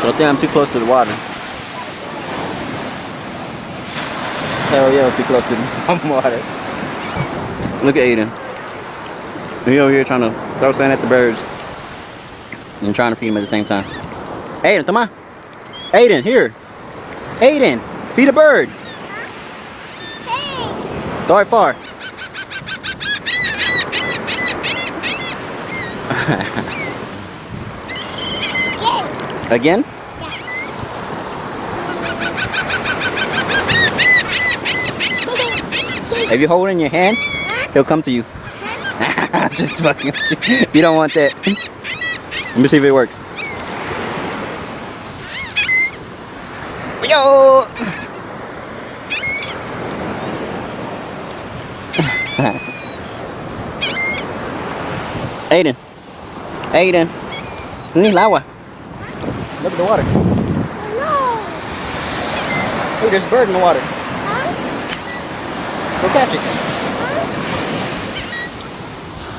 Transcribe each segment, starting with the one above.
I think I'm too close to the water. Hell yeah, I'm too close to the water. Look at Aiden. He over here trying to throw sand at the birds and trying to feed them at the same time. Aiden, come on. Aiden, here. Aiden, feed a bird. Hey. Throw it far. Again? If you hold it in your hand, he'll come to you. Just fucking with you. You don't want that. Let me see if it works. Yo! Aiden. Aiden. Ini lawa. Look at the water. No. Look, there's a bird in the water. Huh? Go catch it.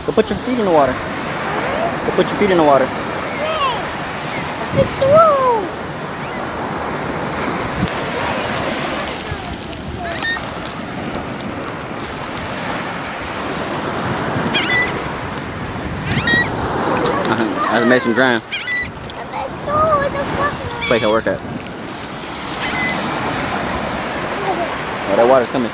Go put your feet in the water. Go put your feet in the water. Hey. It's through. I just made some ground. Play her workout. Oh, that water's coming.